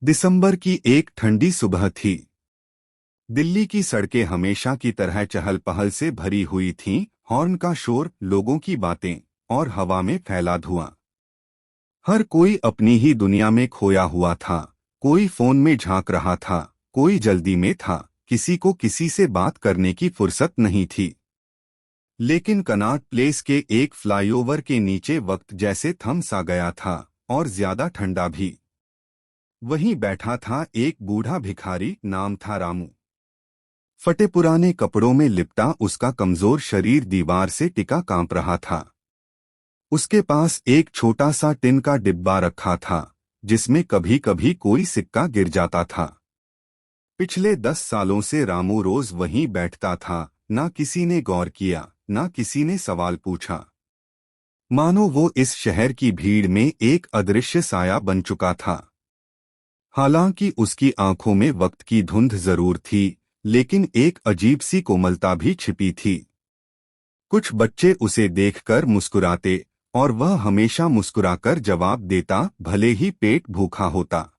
दिसंबर की एक ठंडी सुबह थी। दिल्ली की सड़कें हमेशा की तरह चहल पहल से भरी हुई थीं, हॉर्न का शोर, लोगों की बातें और हवा में फैला धुआं। हर कोई अपनी ही दुनिया में खोया हुआ था। कोई फोन में झांक रहा था, कोई जल्दी में था, किसी को किसी से बात करने की फुर्सत नहीं थी। लेकिन कनॉट प्लेस के एक फ्लाईओवर के नीचे वक्त जैसे थम सा गया था, और ज्यादा ठंडा भी। वहीं बैठा था एक बूढ़ा भिखारी, नाम था रामू। फटे पुराने कपड़ों में लिपटा उसका कमजोर शरीर दीवार से टिका कांप रहा था। उसके पास एक छोटा सा टिन का डिब्बा रखा था, जिसमें कभी कभी कोई सिक्का गिर जाता था। पिछले 10 सालों से रामू रोज वहीं बैठता था। ना किसी ने गौर किया, ना किसी ने सवाल पूछा। मानो वो इस शहर की भीड़ में एक अदृश्य साया बन चुका था। हालांकि उसकी आंखों में वक्त की धुंध जरूर थी, लेकिन एक अजीब सी कोमलता भी छिपी थी। कुछ बच्चे उसे देखकर मुस्कुराते, और वह हमेशा मुस्कुराकर जवाब देता, भले ही पेट भूखा होता।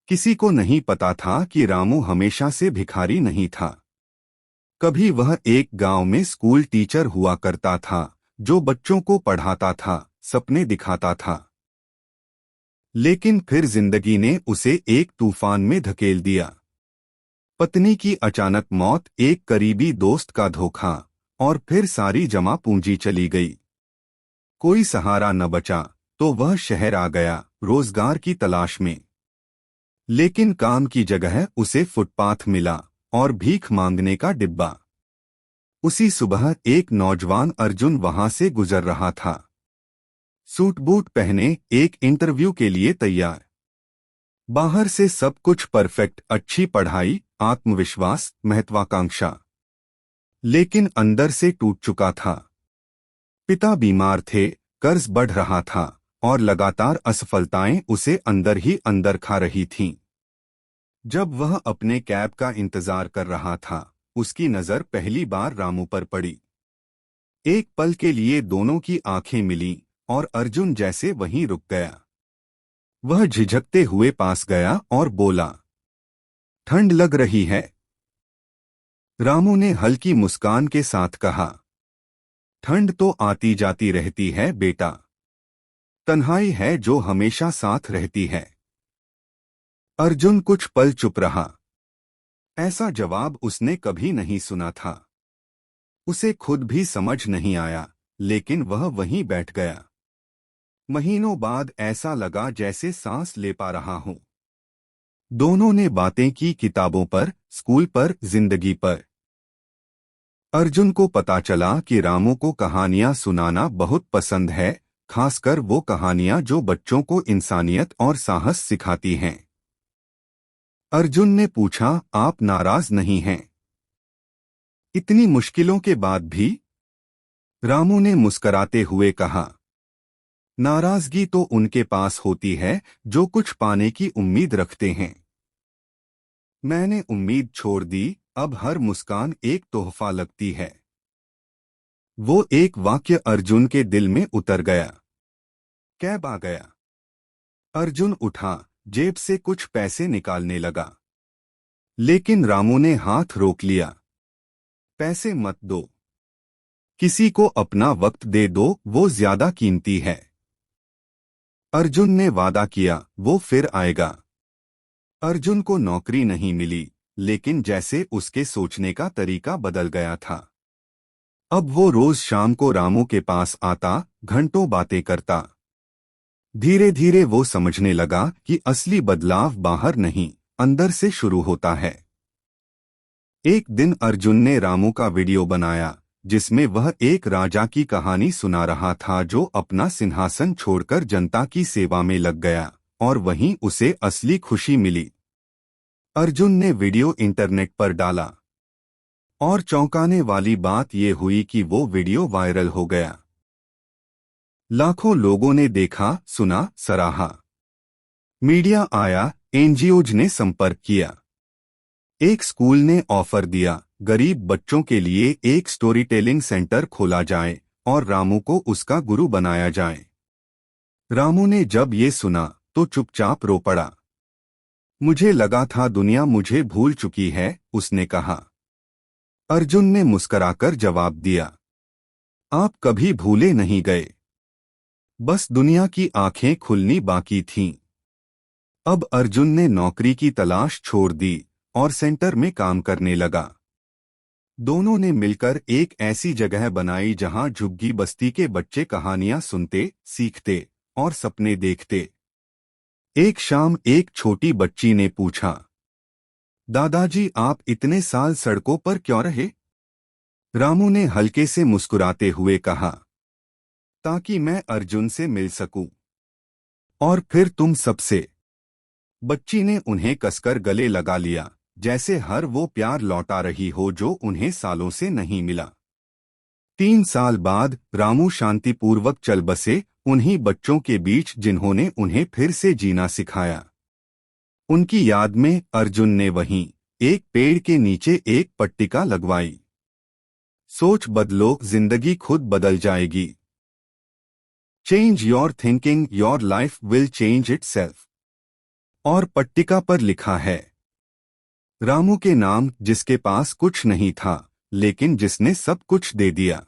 किसी को नहीं पता था कि रामू हमेशा से भिखारी नहीं था। कभी वह एक गांव में स्कूल टीचर हुआ करता था, जो बच्चों को पढ़ाता था, सपने दिखाता था। लेकिन फिर जिंदगी ने उसे एक तूफान में धकेल दिया। पत्नी की अचानक मौत, एक करीबी दोस्त का धोखा, और फिर सारी जमा पूंजी चली गई। कोई सहारा न बचा, तो वह शहर आ गया, रोजगार की तलाश में। लेकिन काम की जगह उसे फुटपाथ मिला, और भीख मांगने का डिब्बा। उसी सुबह एक नौजवान अर्जुन वहां से गुजर रहा था। सूट बूट पहने, एक इंटरव्यू के लिए तैयार। बाहर से सब कुछ परफेक्ट, अच्छी पढ़ाई, आत्मविश्वास, महत्वाकांक्षा। लेकिन अंदर से टूट चुका था। पिता बीमार थे, कर्ज बढ़ रहा था, और लगातार असफलताएं उसे अंदर ही अंदर खा रही थीं। जब वह अपने कैब का इंतजार कर रहा था, उसकी नजर पहली बार रामू पर पड़ी। एक पल के लिए दोनों की आंखें मिलीं, और अर्जुन जैसे वहीं रुक गया। वह झिझकते हुए पास गया और बोला, ठंड लग रही है? रामू ने हल्की मुस्कान के साथ कहा, ठंड तो आती जाती रहती है बेटा, तन्हाई है जो हमेशा साथ रहती है। अर्जुन कुछ पल चुप रहा। ऐसा जवाब उसने कभी नहीं सुना था। उसे खुद भी समझ नहीं आया, लेकिन वह वहीं बैठ गया। महीनों बाद ऐसा लगा जैसे सांस ले पा रहा हूं। दोनों ने बातें की, किताबों पर, स्कूल पर, जिंदगी पर। अर्जुन को पता चला कि रामू को कहानियां सुनाना बहुत पसंद है, खासकर वो कहानियां जो बच्चों को इंसानियत और साहस सिखाती हैं। अर्जुन ने पूछा, आप नाराज नहीं हैं? इतनी मुश्किलों के बाद भी? रामू ने मुस्कराते हुए कहा, नाराजगी तो उनके पास होती है जो कुछ पाने की उम्मीद रखते हैं। मैंने उम्मीद छोड़ दी, अब हर मुस्कान एक तोहफा लगती है। वो एक वाक्य अर्जुन के दिल में उतर गया। कैब आ गया। अर्जुन उठा, जेब से कुछ पैसे निकालने लगा। लेकिन रामू ने हाथ रोक लिया। पैसे मत दो। किसी को अपना वक्त दे दो, वो ज्यादा कीमती है। अर्जुन ने वादा किया, वो फिर आएगा। अर्जुन को नौकरी नहीं मिली, लेकिन जैसे उसके सोचने का तरीका बदल गया था। अब वो रोज शाम को रामू के पास आता, घंटों बातें करता। धीरे धीरे वो समझने लगा कि असली बदलाव बाहर नहीं, अंदर से शुरू होता है। एक दिन अर्जुन ने रामू का वीडियो बनाया, जिसमें वह एक राजा की कहानी सुना रहा था जो अपना सिंहासन छोड़कर जनता की सेवा में लग गया, और वहीं उसे असली खुशी मिली। अर्जुन ने वीडियो इंटरनेट पर डाला, और चौंकाने वाली बात यह हुई कि वो वीडियो वायरल हो गया। लाखों लोगों ने देखा, सुना, सराहा। मीडिया आया, एनजीओज ने संपर्क किया। एक स्कूल ने ऑफर दिया, गरीब बच्चों के लिए एक स्टोरी टेलिंग सेंटर खोला जाए और रामू को उसका गुरु बनाया जाए। रामू ने जब ये सुना तो चुपचाप रो पड़ा। मुझे लगा था दुनिया मुझे भूल चुकी है, उसने कहा। अर्जुन ने मुस्कुराकर जवाब दिया, आप कभी भूले नहीं गए, बस दुनिया की आंखें खुलनी बाकी थीं। अब अर्जुन ने नौकरी की तलाश छोड़ दी और सेंटर में काम करने लगा। दोनों ने मिलकर एक ऐसी जगह बनाई जहां झुग्गी बस्ती के बच्चे कहानियां सुनते, सीखते और सपने देखते। एक शाम एक छोटी बच्ची ने पूछा, दादाजी आप इतने साल सड़कों पर क्यों रहे? रामू ने हल्के से मुस्कुराते हुए कहा, ताकि मैं अर्जुन से मिल सकूं। और फिर तुम सबसे। बच्ची ने उन्हें कसकर गले लगा लिया, जैसे हर वो प्यार लौटा रही हो जो उन्हें सालों से नहीं मिला। 3 साल बाद रामू शांतिपूर्वक चल बसे, उन्हीं बच्चों के बीच जिन्होंने उन्हें फिर से जीना सिखाया। उनकी याद में अर्जुन ने वहीं एक पेड़ के नीचे एक पट्टिका लगवाई, सोच बदलो, जिंदगी खुद बदल जाएगी। Change your thinking, your life will change itself. और पट्टिका पर लिखा है, रामू के नाम, जिसके पास कुछ नहीं था लेकिन जिसने सब कुछ दे दिया।